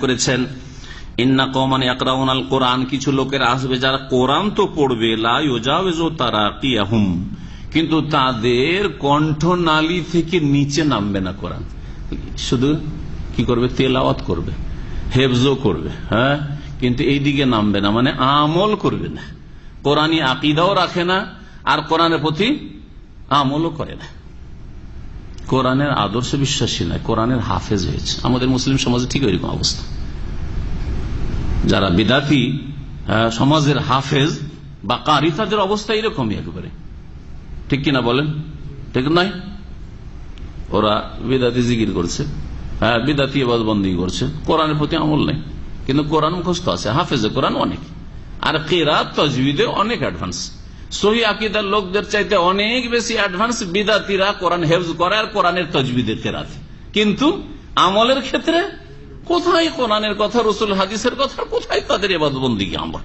করেছেন ইন্না কওমান ইয়াকরাউনাল কোরআন, কিছু লোকের আসবে যারা কোরআন তো পড়বে, লা ইউজাউযু তারাকিয়াহুম, কিন্তু তাদের কণ্ঠনালী থেকে নিচে নামবে না কোরআন। শুধু কি করবে? তেলাওয়াত করবে, হেফজও করবে, হ্যাঁ, কিন্তু এই দিকে নামবে না, মানে আমল করবে না, কোরআনী আকীদাও রাখে না, আর কোরআনের প্রতি আমলও করে না, কোরআনের আদর্শে বিশ্বাসী নয়, কোরআনের হাফেজ হয়েছে। আমাদের মুসলিম সমাজে ঠিক এরকম অবস্থা। যারা বিদাতি সমাজের হাফেজ বা কারি, তাদের অবস্থা এরকমই একেবারে, ঠিক কিনা বলেন? ঠিক নয়? ওরা বিদাতি জিকির করছে, হ্যাঁ, বিদাতি ইবাদত বন্দেগী করছে, কোরআনের প্রতি আমল নেই, কিন্তু কোরআন মুখস্থ আছে, হাফেজে কোরআন অনেক, আর কিরাত তাজউইদে অনেক অ্যাডভান্স। সহি আকীদার লোকদের চাইতে অনেক বেশি অ্যাডভান্স বিদাতিরা কোরআন হেফজ করে আর কোরআনের তাজউইদের কিরাত। কিন্তু আমলের ক্ষেত্রে কোথায় কোরআনের কথা, রাসূল হাদিসের কথা, কোথায় তাদের ইবাদত বন্দেগী আমল?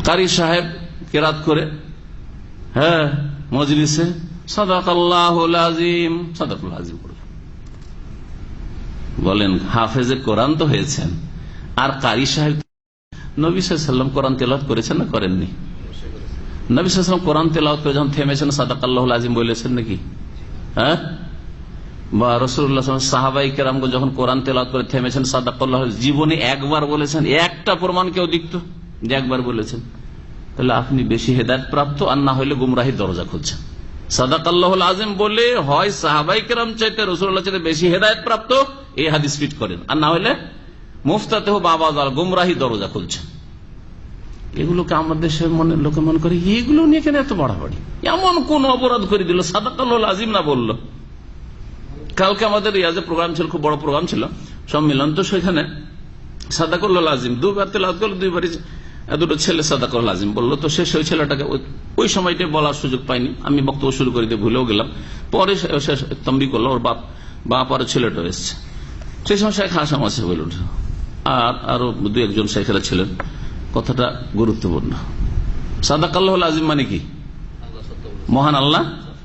কারি সাহেব কিরাত করে, হ্যাঁ, মজলিসে সাদাকাল্লাহুল আযীম, সাদাকাল আযীম করে বলেন, হাফেজে কোরআন তো হয়েছেন। আর কারি সাহেব নবী সাল্লাল্লাহু আলাইহি ওয়াসাল্লাম কোরআন তেলাওয়াত করেছেন না করেননি? নবী সাল্লাল্লাহু আলাইহি ওয়াসাল্লাম কোরআন তেলাওয়াত করে যখন থেমেছেন সাদাকাল্লাহুল আযীম বলেছেন নাকি? হ্যাঁ, বা রাসূলুল্লাহ সাল্লাল্লাহু আলাইহি ওয়াসাল্লাম সাহাবায়ে কেরামগণ যখন কোরআন তেলাওয়াত করে থেমেছেন সাদাকাল্লাহ, জীবনে একবার বলেছেন? একটা প্রমাণ কেউ দিত যে একবার বলেছেন? তাহলে আপনি বেশি হেদায়েত প্রাপ্ত, আর না হইলে গুমরাহির দরজা খুলছেন। সাদাকাল্লাহুল আযীম বলে হয় সাহাবায়ে কেরাম চাইতে, রাসূলুল্লাহ চাইতে বেশি হেদায়েত প্রাপ্ত, এই হাদিস ফিট করেন, আর না হইলে মুফতাতেহু বাবাল, গুমরাহি দরজা খুলছেন। এগুলোকে আমাদের দেশের লোকে মনে করে এগুলো নিয়ে কেন এত বাড়াবাড়ি? এমন কোন অপরাধ করে দিল, সাদাকাল্লাহুল আযীম না বললো? কালকে আমাদের রিয়াজে প্রোগ্রাম ছিল, খুব বড় প্রোগ্রাম ছিল, সম্মেলন, তো সেখানে সাদাকাল্লাহুল আযীম দুবার তেলাওয়াত করলো, দুইবারই দুটো ছেলে সাদাকাল্লাহুল আযীম বললো। তো শেষ ওই ছেলেটাকে ওই সময়টাই বলার সুযোগ পাইনি, আমি বক্তব্য শুরু করে দিয়ে ভুলেও গেলাম। পরে শেষ তমবি করলো, ওর বাপ আর ছেলেটা এসছে। সেই সময় শেখ হাসাম আছে বলে উঠল, আর আরো দু একজন শেখেরা ছিলেন। কথাটা গুরুত্বপূর্ণ। সাদাকাল্লাহুল আযীম মানে কি? মহান আল্লাহ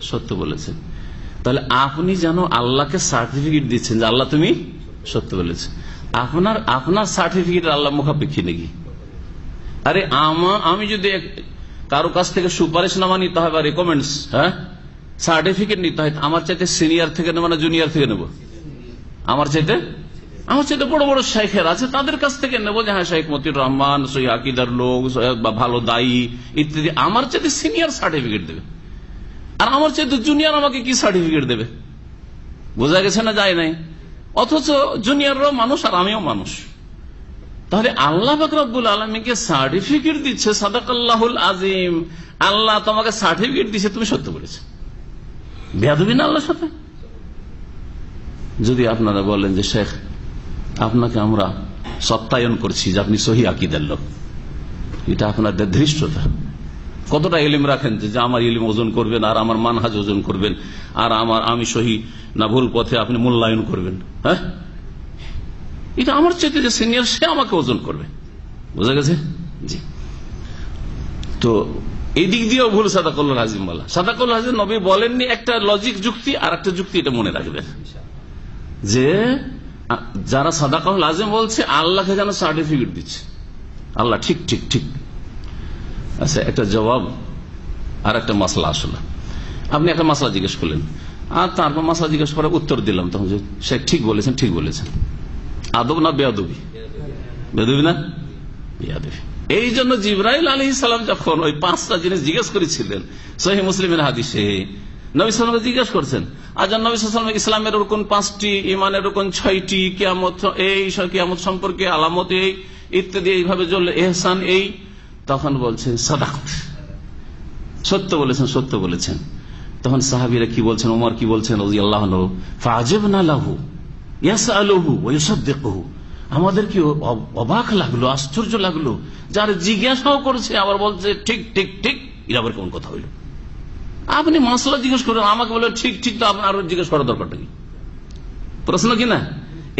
সত্য বলেছেন। তাহলে আপনি যেন আল্লাহকে সার্টিফিকেট দিচ্ছেন যে আল্লাহ তুমি সত্য বলেছ। আপনার সার্টিফিকেট আল্লাহ মুখাপেক্ষী নাকি? আরে আমি যদি কারো কাছ থেকে সুপারিশনামা নিতে হয় বা রেকমেন্ডস, হ্যাঁ, সার্টিফিকেট নিতে হয়, আমার চাইতে সিনিয়র থেকে নেব না জুনিয়র থেকে নেব? আমার চাইতে বড় বড় শেখের আছে, তাদের কাছ থেকে নেবো, যে হ্যাঁ শেখ মতিউর রহমান সহি আকীদার লোক বা ভালো দায়ী ইত্যাদি। আমার চাইতে সিনিয়র সার্টিফিকেট দেবে, আর আমার চাইতে জুনিয়র আমাকে কি সার্টিফিকেট দেবে? বোঝা গেছে না? যায় নাই? অথচ জুনিয়ররাও মানুষ আর আমিও মানুষ। তাহলে আল্লাহ পাক রব্বুল আলামিনকে সার্টিফিকেট দিচ্ছে সাদাকাল্লাহুল আযীম, আল্লাহ তোমাকে সার্টিফিকেট দিচ্ছে তুমি সত্য বলেছ। বেয়াদবি না আল্লাহর সাথে? যদি আপনারা বলেন যে শেখ আপনাকে আমরা সত্যায়ন করছি যে আপনি সহি আকীদার লোক, এটা আপনাদের ধৃষ্টতা। কতটা ইলম রাখেন যে আমার ইলম ওজন করবেন, আর আমার মানহাজ ওজন করবেন, আর আমি সহি না ভুল পথে আপনি মূল্যায়ন করবেন? হ্যাঁ, এটা আমার চাইতে যে সিনিয়র সে আমাকে ওজন করবে। বোঝা গেছে? জি। তো এই দিক দিয়েও ভুল সাদাকাল্লাহুল আযীম বলা। সাদাকাল্লাহুল আযীম নবী বলেননি, একটা লজিক যুক্তি, আর একটা যুক্তি এটা মনে রাখবেন যে যারা সাদাকাল্লাহুল আযীম বলছে আল্লাহকে যেন সার্টিফিকেট দিচ্ছে, আল্লাহ ঠিক ঠিক ঠিক। আচ্ছা, একটা জবাব আর একটা মাসলা। আসলে আপনি একটা মাসলা জিজ্ঞেস করলেন, আর তারপর মাসলা জিজ্ঞেস করে উত্তর দিলাম, তখন যে শেখ ঠিক বলেছেন, ঠিক বলেছেন। আদব না বেয়াদবি? বেয়াদবি না বেয়াদবি। এই জন্য জিবরাইল আলাইহিস সালাম যখন ওই 5টা জিনিস জিজ্ঞেস করেছিলেন, সহিহ মুসলিমের হাদিসে নবী সাল্লাল্লাহু আলাইহি ওয়াসাল্লামকে জিজ্ঞেস করছেন, আজ নবী সাল্লাল্লাহু আলাইহি ওয়াসাল্লাম ইসলামের রুকন 5টি, ইমানের রুকন 6টি, কিয়ামত সম্পর্কে আলামত এই ইত্যাদি, এইভাবে চললে ইহসান এই। তখন বলছেন সাদাকত, সত্য বলেছেন, সত্য বলেছেন। তখন সাহাবীরা কি বলছেন, ওমর কি বলছেন রাদিয়াল্লাহু আনহু, ফাআজাবনা লাহু ইয়াসআলুহু ওয়া ইউসাদ্দিকুহু, আমাদের কি অবাক লাগলো, আশ্চর্য লাগলো, যার জিজ্ঞাসাও করছে আবার বলছে ঠিক ঠিক ঠিক। এর আবার কোন কথা হইল? আপনি মাসলা জিজ্ঞেস করেন, আমাকে বলে ঠিক ঠিক, তো আপনার আরো জিজ্ঞেস করার দরকারটা কি? প্রশ্ন কিনা?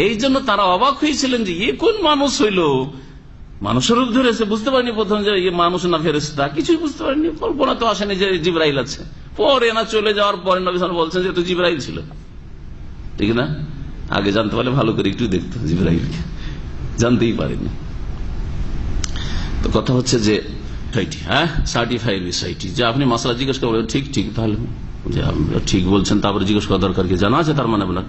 এই জন্য তারা অবাক হয়েছিলেন যে এ কোন মানুষ হইল, মানুষের রূপ ধরেছে। বুঝতে পারেনি প্রথম যে মানুষ না ফেরেশতা, কিছুই বুঝতে পারেনি, কল্পনা তো আসেনি যে জিবরাইল আছে। পরে না চলে যাওয়ার পরে নবী সাল্লাল্লাহু আলাইহি ওয়াসাল্লাম বলছেন যে তো জিবরাইল ছিল, ঠিক না? আগে জানতে পারলে ভালো করে একটু দেখতো জিবরাইলকে, জানতেই পারেনি। তো কথা হচ্ছে যে সার্টিফাইড বিষয়টি যে আপনি মাসলা জিজ্ঞেস করবেন, ঠিক ঠিক, তাহলে ঠিক বলছেন, তারপরে জিজ্ঞেস করা দরকার কি, জানা আছে তার মানে আপনার